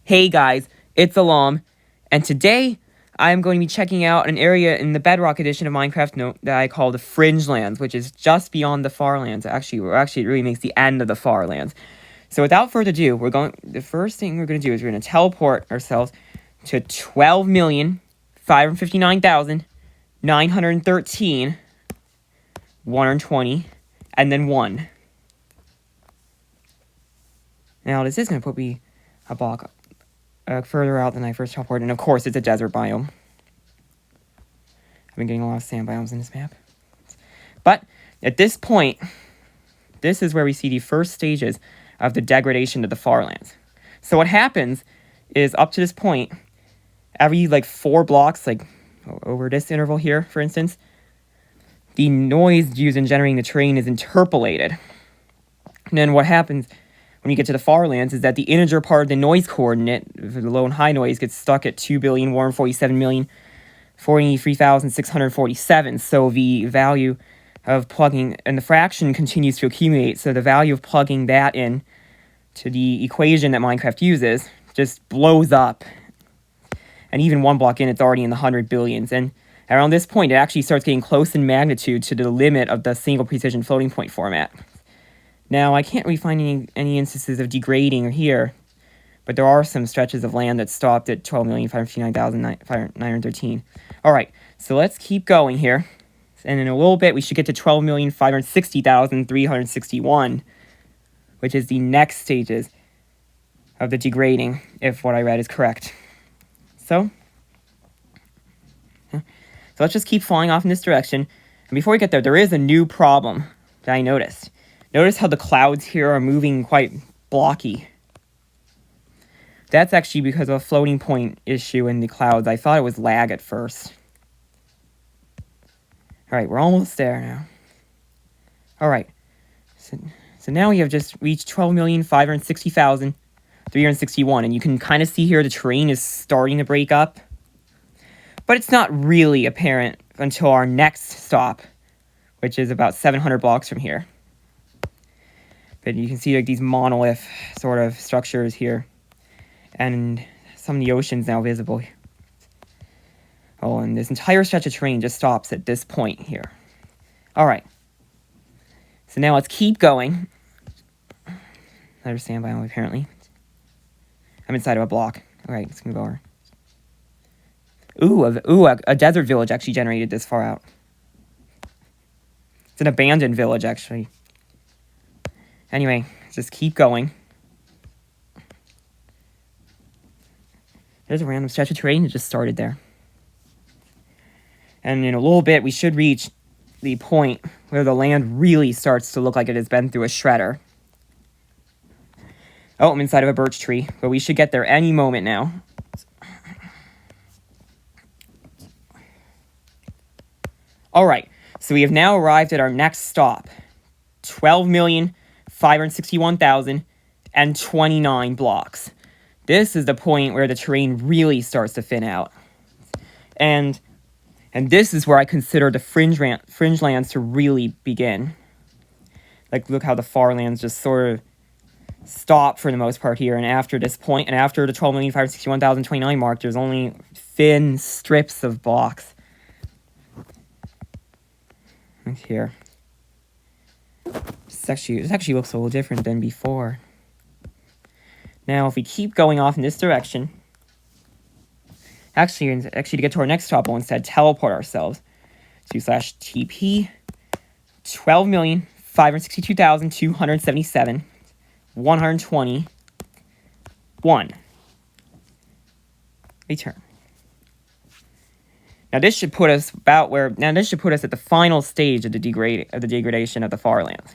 Hey guys, it's Alam, and today I'm going to be checking out an area in the Bedrock edition of Minecraft that I call the Fringe Lands, which is just beyond the Far Lands. Actually, it really makes the end of the Far Lands. So without further ado, the first thing we're going to do is we're going to teleport ourselves to 12,559,913, 120, and then 1. Now this is going to put me a block further out than I first teleported, and of course it's a desert biome. I've been getting a lot of sand biomes in this map. But at this point, this is where we see the first stages of the degradation of the Far Lands. So what happens is, up to this point, every 4 blocks, over this interval here, for instance, the noise used in generating the terrain is interpolated. And then what happens when you get to the Far Lands is that the integer part of the noise coordinate, for the low and high noise, gets stuck at 2,147,043,647. So the value of plugging, and the fraction continues to accumulate, so the value of plugging that in to the equation that Minecraft uses just blows up. And even 1 block in, it's already in the 100 billions. And around this point, it actually starts getting close in magnitude to the limit of the single precision floating point format. Now, I can't really find any instances of degrading here, but there are some stretches of land that stopped at 12,559,913. Alright, so let's keep going here. And in a little bit, we should get to 12,560,361, which is the next stages of the degrading, if what I read is correct. So let's just keep flying off in this direction. And before we get there is a new problem that I noticed. Notice how the clouds here are moving quite blocky. That's actually because of a floating point issue in the clouds. I thought it was lag at first. Alright, we're almost there now. Alright. So now we have just reached 12,560,361, and you can kind of see here the terrain is starting to break up. But it's not really apparent until our next stop, which is about 700 blocks from here. But you can see these monolith sort of structures here. And some of the ocean's now visible. Oh, and this entire stretch of terrain just stops at this point here. Alright. So now let's keep going. Another sand biome, apparently. I'm inside of a block. Alright, let's move over. A desert village actually generated this far out. It's an abandoned village, actually. Anyway, just keep going. There's a random stretch of terrain that just started there. And in a little bit, we should reach the point where the land really starts to look like it has been through a shredder. Oh, I'm inside of a birch tree, but we should get there any moment now. Alright, so we have now arrived at our next stop. 12,561,029 blocks. This is the point where the terrain really starts to thin out. And this is where I consider the Fringe Lands to really begin. Look how the Far Lands just sort of stop for the most part here. And after this point, and after the 12,561,029 mark, there's only thin strips of blocks. Right here. This actually looks a little different than before. Now, if we keep going off in this direction, actually to get to our next stop, we'll instead teleport ourselves to /TP 12,562,277, 120, 1. Return. Now this should put us at the final stage of the degradation of the Far Lands.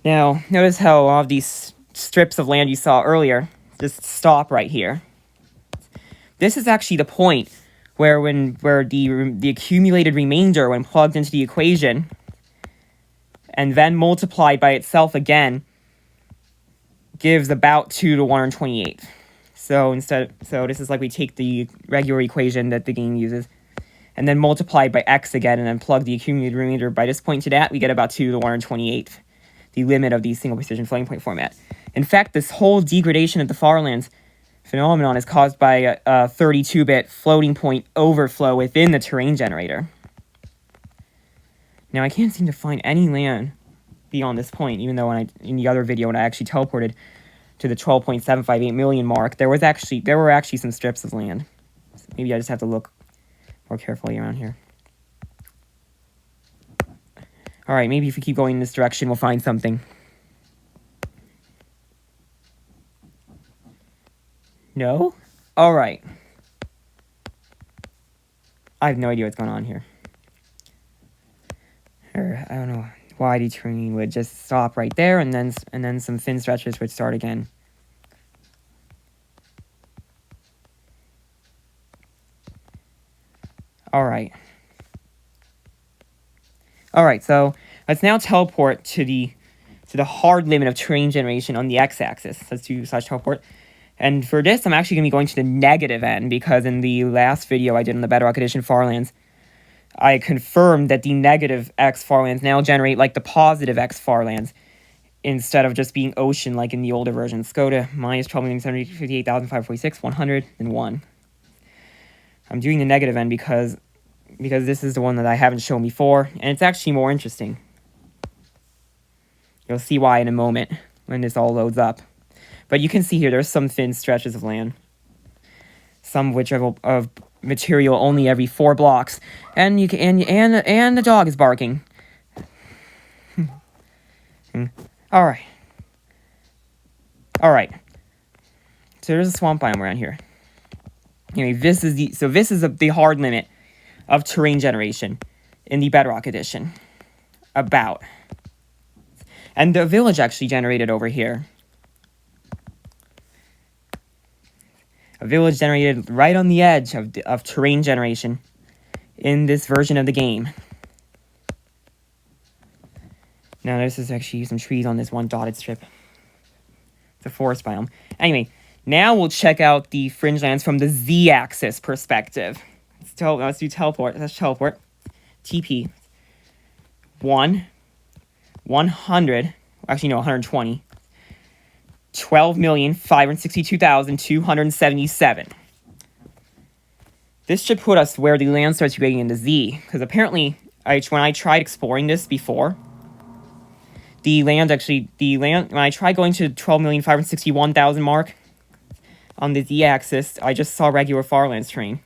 Now, notice how all of these strips of land you saw earlier just stop right here. This is actually the point where the accumulated remainder, when plugged into the equation and then multiplied by itself again, gives about 2 to 128. So this is we take the regular equation that the game uses, and then multiply by x again, and then plug the accumulated remainder by this point to that, we get about 2 to the 128th. the limit of the single precision floating point format. In fact, this whole degradation of the Farlands phenomenon is caused by a 32-bit floating point overflow within the terrain generator. Now, I can't seem to find any land beyond this point, even though in the other video when I actually teleported to the 12.758 million mark, there were actually some strips of land. So maybe I just have to look more carefully around here. Alright, maybe if we keep going in this direction, we'll find something. No? Alright. I have no idea what's going on here. Or, I don't know why the terrain would just stop right there, and then some thin stretches would start again. Alright. Alright, so let's now teleport to the hard limit of terrain generation on the x-axis. Let's do /teleport. And for this, I'm actually going to be going to the negative end, because in the last video I did on the Bedrock Edition Farlands, I confirmed that the negative X Farlands now generate like the positive X Farlands, instead of just being ocean like in the older versions. Let's go to minus 12,758,546, 101. I'm doing the negative end because this is the one that I haven't shown before, and it's actually more interesting. You'll see why in a moment when this all loads up. But you can see here there's some thin stretches of land, some of which are of material only every 4 blocks, and you can and the dog is barking. All right. So there's a swamp biome around here. Anyway, this is the hard limit of terrain generation in the Bedrock Edition. And the village actually generated over here. A village generated right on the edge of terrain generation in this version of the game. Now, this is actually some trees on this one dotted strip. It's a forest biome. Anyway, now we'll check out the Fringe Lands from the z-axis perspective. Let's do teleport. Let's teleport. TP. 100. Actually, no, 120. 12,562,277. This should put us where the land starts grading into Z, because apparently, when I tried exploring this before, when I tried going to 12,561,000 mark on the Z-axis, I just saw regular Farlands terrain.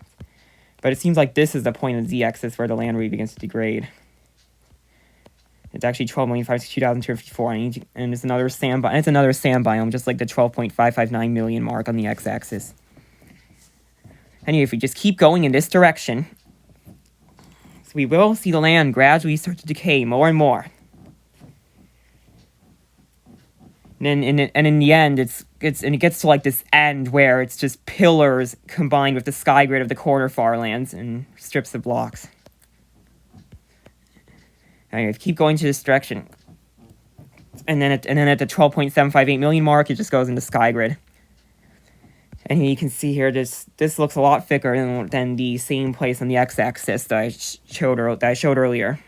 But it seems like this is the point of the Z-axis where the land really begins to degrade. It's actually 12,562,254, and it's another sand biome. It's another sand biome, just like the 12.559 million mark on the x-axis. Anyway, if we just keep going in this direction, so we will see the land gradually start to decay more and more. And in the end, it gets to like this end where it's just pillars combined with the Skygrid of the corner Farlands and strips of blocks. Anyway, keep going to this direction, and then at the 12.758 million mark, it just goes into Skygrid. And you can see here, this looks a lot thicker than the same place on the x-axis that I showed earlier.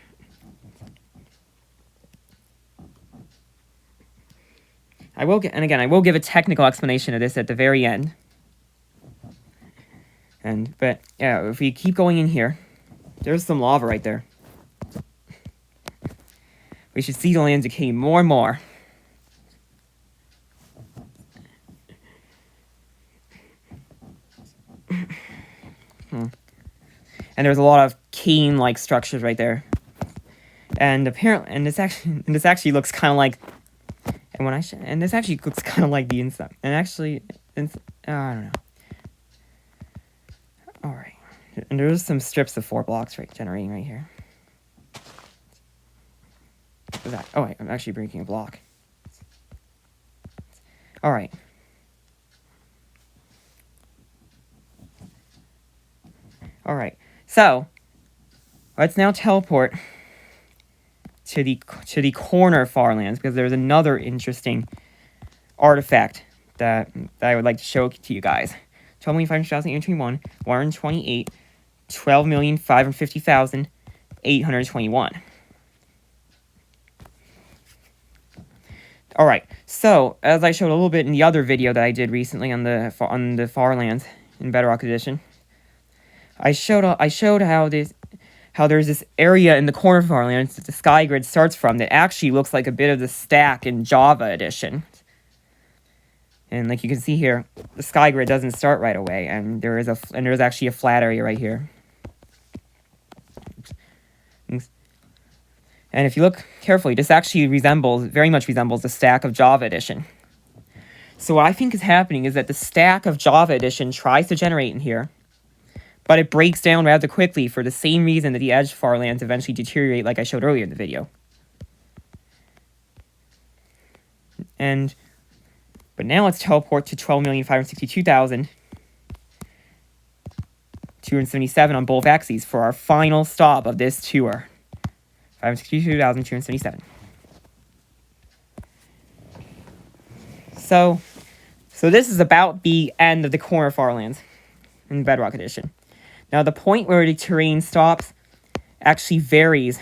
I will give a technical explanation of this at the very end. But yeah, if we keep going in here, there's some lava right there. We should see the land decay more and more. And there's a lot of cane-like structures right there. And this actually looks kind of like, this actually looks kind of like the inside. And actually, I don't know. All right, and there's some strips of 4 blocks generating right here. What's that? Oh wait, I'm actually breaking a block. All right. All right. So let's now teleport to the corner Farlands, because there's another interesting artifact that I would like to show to you guys. 12,500,821, 128, 12,550,821. Alright, so, as I showed a little bit in the other video that I did recently on the Far Lands in Bedrock Edition, I showed how there's this area in the corner of Far Lands that the Skygrid starts from that actually looks like a bit of the stack in Java Edition. And like you can see here, the Skygrid doesn't start right away, and there's actually a flat area right here. And if you look carefully, this actually very much resembles the stack of Java Edition. So what I think is happening is that the stack of Java Edition tries to generate in here, but it breaks down rather quickly for the same reason that the edge Far Lands eventually deteriorate, like I showed earlier in the video. But now let's teleport to 12,562,277 on both axes for our final stop of this tour. 562,277. So this is about the end of the corner Far Lands in Bedrock Edition. Now the point where the terrain stops actually varies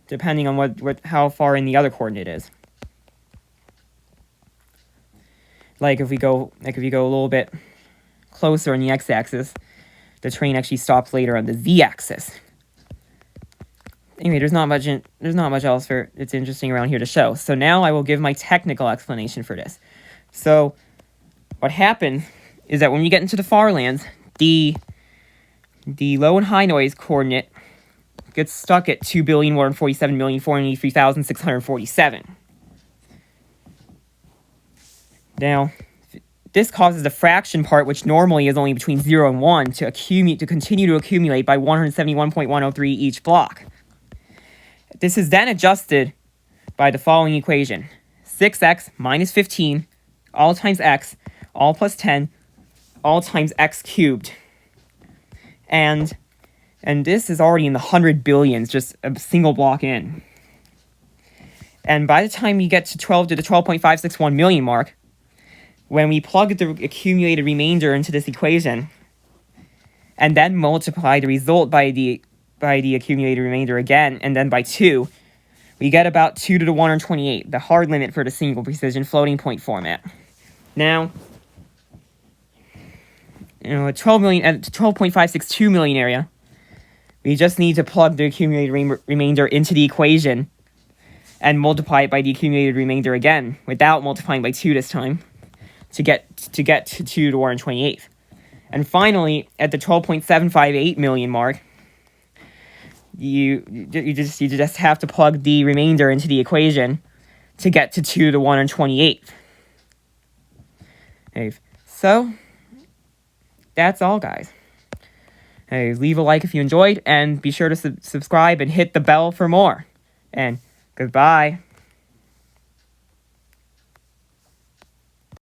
depending on how far in the other coordinate is. Like if we go a little bit closer on the x-axis, the terrain actually stops later on the z-axis. Anyway, there's not much else it's interesting around here to show. So now I will give my technical explanation for this. So what happens is that when you get into the Far Lands, the low and high noise coordinate gets stuck at 2,147,483,647. Now, this causes the fraction part, which normally is only between 0 and 1, to continue to accumulate by 171.103 each block. This is then adjusted by the following equation. 6x minus 15, all times x, all plus 10, all times x cubed. And this is already in the 100 billions, just a single block in. And by the time you get to the 12.561 million mark, when we plug the accumulated remainder into this equation, and then multiply the result by the accumulated remainder again, and then by 2, we get about 2 to the 128, the hard limit for the single precision floating point format. Now, at 12.562 million area, we just need to plug the accumulated remainder into the equation and multiply it by the accumulated remainder again, without multiplying by 2 this time, to get to 2 to the 128th. And finally, at the 12.758 million mark, you just have to plug the remainder into the equation to get to 2 to the 128th. Okay, so that's all, guys. Hey, leave a like if you enjoyed, and be sure to subscribe and hit the bell for more. And goodbye.